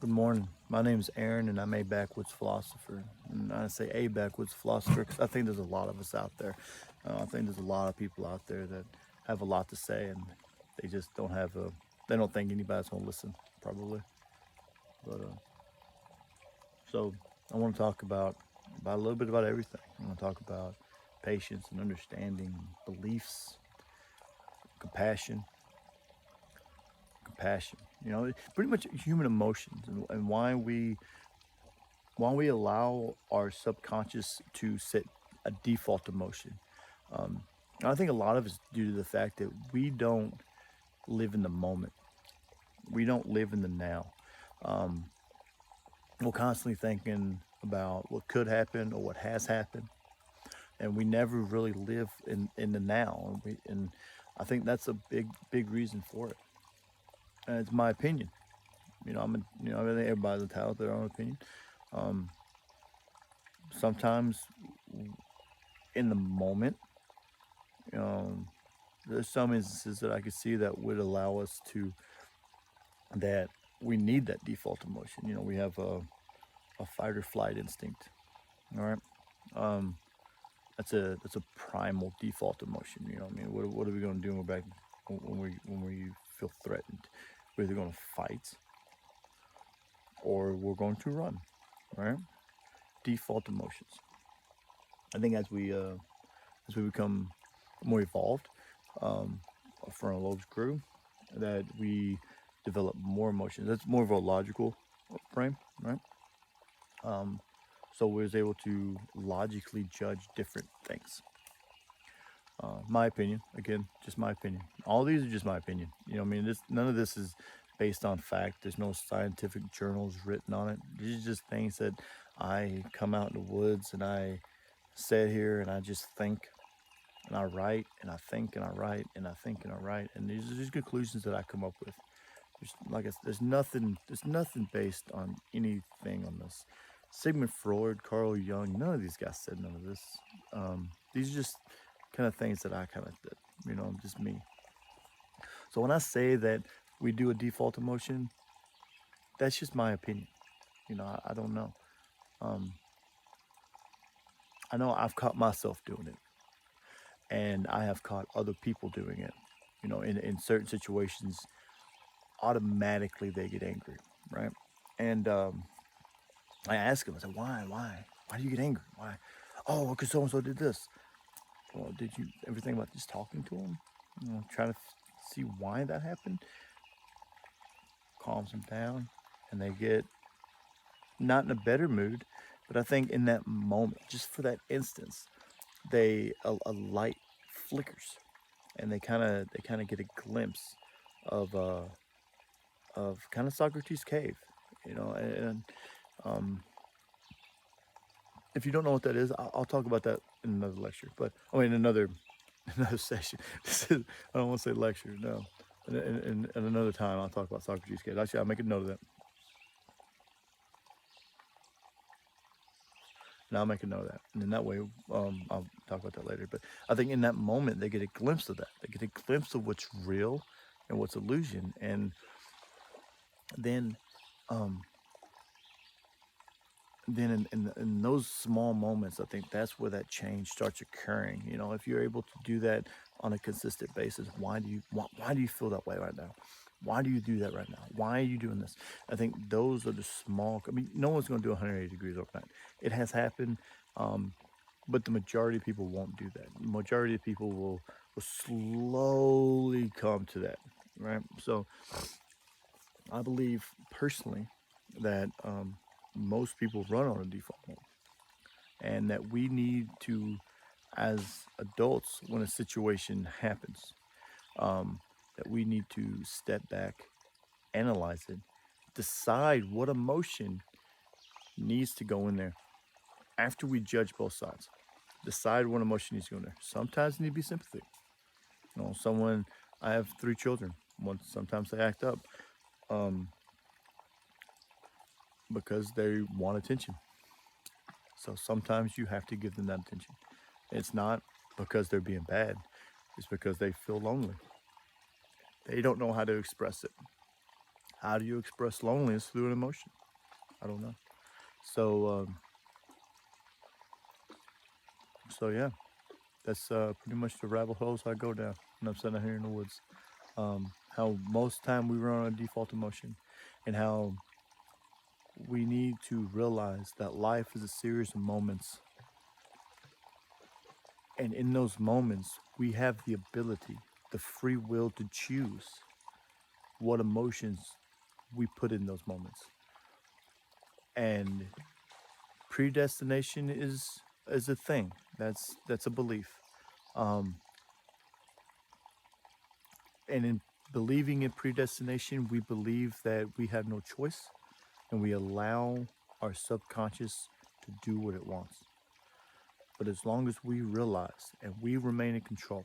Good morning. My name is Aaron, and I'm a backwoods philosopher. And I say a backwoods philosopher because I think there's a lot of us out there. I think there's a lot of people out there that have a lot to say, and they just don't have a. They don't think anybody's gonna listen, probably. But so I want to talk about a little bit about everything. I want to talk about patience and understanding, beliefs, compassion, compassion. Pretty much human emotions and why we allow our subconscious to set a default emotion. Um, I think a lot of it's due to the fact that we don't live in the moment. We don't live in the now. Um, we're constantly thinking about what could happen or what has happened, and we never really live in the now. And I think that's a big reason for it. And it's my opinion. I think everybody's entitled to their own opinion. Um, Sometimes in the moment, um, there's some instances that I could see that would allow us to that we need that default emotion. We have a fight or flight instinct. All right. Um, that's a primal default emotion. I mean, what are we going to do when we're back when we feel threatened? We're either going to fight or we're going to run. Right. Default emotions. I think as we become more evolved, um, for our lobes grew, that we develop more emotions. That's more of a logical frame, right? Um, so we was able to logically judge different things. My opinion, again, just my opinion. All these are just my opinion. I mean, none of this is based on fact. There's no scientific journals written on it. These are just things that I come out in the woods and I sit here and I just think and I write and I think and I write and I think and I write, and these are just conclusions that I come up with. There's nothing based on anything on this. Sigmund Freud, Carl Jung, none of these guys said none of this. These are just kind of things that I kind of did. Just me. So when I say that we do a default emotion, that's just my opinion. I don't know. Um, I know I've caught myself doing it, and I have caught other people doing it. In certain situations, automatically they get angry, right? And I ask him, I said, why do you get angry? Why? Oh, because so and so did this. Well, did you ever think about just talking to him? Try to see why that happened. Calms them down, and they get not in a better mood, but I think in that moment, just for that instance, a light flickers, and they kind of get a glimpse of kind of Socrates' cave, and um, if you don't know what that is, I'll talk about that in another lecture. But another another session. I don't want to say lecture. No, in another time I'll talk about Socrates' cave. Actually, I'll make a note of that, and I'll make a note of that, and in that way, I'll talk about that later. But I think in that moment they get a glimpse of that. They get a glimpse of what's real and what's illusion, and then um, in those small moments, I think that's where that change starts occurring. If you're able to do that on a consistent basis, why do you feel that way right now? Why do you do that right now? Why are you doing this? I think those are the small. I mean, no one's going to do 180 degrees overnight. It has happened, um, but the majority of people won't do that. The majority of people will slowly come to that, right? So I believe personally that most people run on a default mode, and that we need to, as adults, when a situation happens, um, that we need to step back, analyze it, decide what emotion needs to go in there after we judge both sides. Decide what emotion needs to go in there. Sometimes it needs to be sympathy. Someone. I have three children. Sometimes they act up um, because they want attention. So sometimes you have to give them that attention. It's not because they're being bad. It's because they feel lonely. They don't know how to express it. How do you express loneliness through an emotion? I don't know. So, yeah, that's pretty much the rabbit holes I go down when I'm sitting out here in the woods. How most time we run on a default emotion, and how we need to realize that life is a series of moments, and in those moments we have the ability, the free will to choose what emotions we put in those moments. And predestination is a thing. That's a belief. Um, and in believing in predestination, we believe that we have no choice, and we allow our subconscious to do what it wants. But as long as we realize and we remain in control,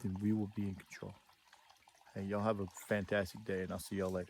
then we will be in control. Hey, y'all have a fantastic day, and I'll see y'all later.